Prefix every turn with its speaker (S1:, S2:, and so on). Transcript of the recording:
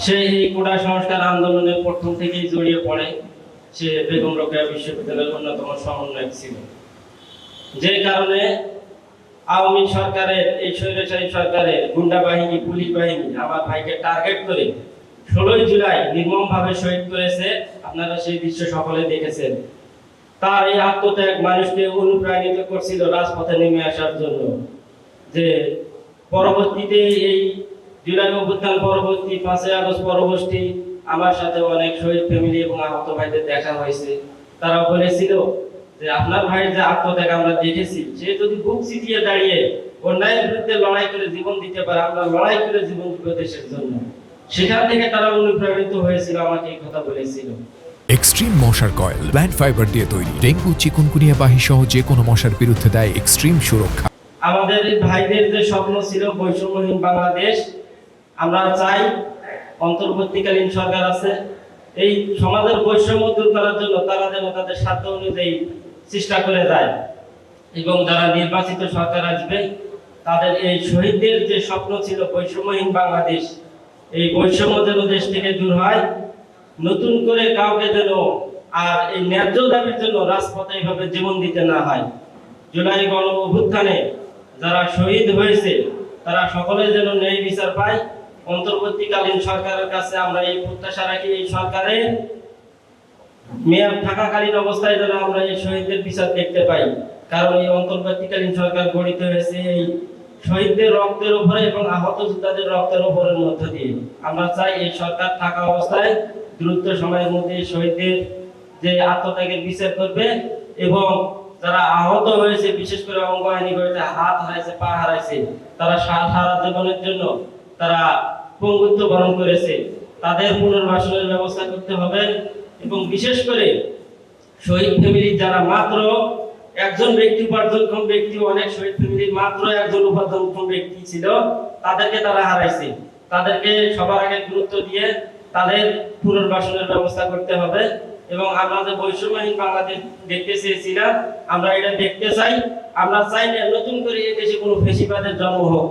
S1: সে এই কোটা সংস্কার আন্দোলনে প্রথম থেকেই জড়িয়ে পড়ে। সে বেগম রোকেয়া বিশ্ববিদ্যালয়ের অন্যতম সমন্বয়ক ছিল, যে কারণে আওয়ামী সরকারের এই স্বৈরাচারী সরকারের গুন্ডা বাহিনী, পুলিশ বাহিনী আমার ভাইকে টার্গেট করে 16 জুলাই নির্মমভাবে শহীদ করেছে। আপনারা সেই দৃশ্য সকলে দেখেছেন। তার এই আত্মত্যাগ মানুষকে অনুপ্রাণিত করছিল রাজপথে নেমে আসার জন্য। যে পরবর্তীতে এই জুলাই অভ্যুত্থান পরবর্তী 5ই আগস্ট পরবর্তী আমার সাথে অনেক শহীদ ফ্যামিলি এবং আহত ভাইদের দেখা হয়েছে। তারা বলেছিল যে আপনার ভাইয়ের যে আত্মত্যাগ আমরা দেখেছি, সে যদি বুক চিতিয়ে দাঁড়িয়ে অন্যায়ের বিরুদ্ধে লড়াই করে জীবন দিতে পারে, আমরা লড়াই করে জীবন দিব দেশের জন্য। সেখান থেকে তারা অনুপ্রাণিত হয়েছিল, আমাকে এই কথা বলেছিল।
S2: এক্সট্রিম মশার কয়েল প্ল্যান্ট ফাইবার দিয়ে তৈরি, ডেঙ্গু, চিকুনগুনিয়া বাহি সহ যে কোনো মশার বিরুদ্ধে দেয় এক্সট্রিম সুরক্ষা।
S1: আমাদের এই ভাইদের যে স্বপ্ন ছিল বৈষম্যহীন বাংলাদেশ, আমরা চাই অন্তর্বর্তীকালীন সরকার আছে, এই সমাজের বৈষম্য দূর করার জন্য তারা যেন তাদের সাধ্য অনুযায়ী চেষ্টা করে যায়, এবং যারা নির্বাচিত সরকার আসবে তাদের এই শহীদদের যে স্বপ্ন ছিল বৈষম্যহীন বাংলাদেশ, এই বৈষম্য যেন দেশ থেকে দূর হয়। নতুন করে কাউকে যেন আর এই ন্যায্য দাবির জন্য রাজপথে এইভাবে জীবন দিতে না হয়। জুলাই গণ অভ্যুত্থানে যারা শহীদ হয়েছে তারা সকলে যেন ন্যায় বিচার পায়। অন্তর্বর্তীকালীন সরকারের কাছে আমরা এই প্রত্যাশা রাখি, এই সরকারের মেয়াদ থাকাকালীন অবস্থায় যেন আমরা এই শহীদদের বিচার দেখতে পাই। কারণ এই অন্তর্বর্তীকালীন সরকার গঠিত হয়েছে এই শহীদদের রক্তের উপরে এবং আহত যোদ্ধাদের রক্তের উপরের মধ্য দিয়ে। আমরা চাই এই সরকার থাকা অবস্থায় দ্রুত সময়ের মধ্যে শহীদদের যে আত্মত্যাগের বিচার করবে, এবং যারা আহত হয়েছে, বিশেষ করে অঙ্গহানি হয়েছে, হাত হারাইছে, পা হারাইছে, তারা সারা জীবনের জন্য তারা পঙ্গুত্ব বরণ করেছে, তাদের পুনর্বাসনের ব্যবস্থা করতে হবে। এবং বিশেষ করে শহীদ ফ্যামিলির যারা মাত্র একজন ব্যক্তি, উপার্জনক্ষম ব্যক্তি, অনেক শহীদ ফ্যামিলির মাত্র একজন উপার্জনক্ষম ব্যক্তি ছিল, তাদেরকে তারা হারাইছে। তাদেরকে সবার আগে গুরুত্ব দিয়ে তাদের পুনর্বাসনের ব্যবস্থা করতে হবে। এবং আমরা যে বৈষম্যহীন বাংলাদেশ দেখতে চেয়েছিলাম, আমরা এটা দেখতে চাই। আমরা চাই না নতুন করে এই দেশে কোনো ফ্যাসিবাদের জন্ম হোক।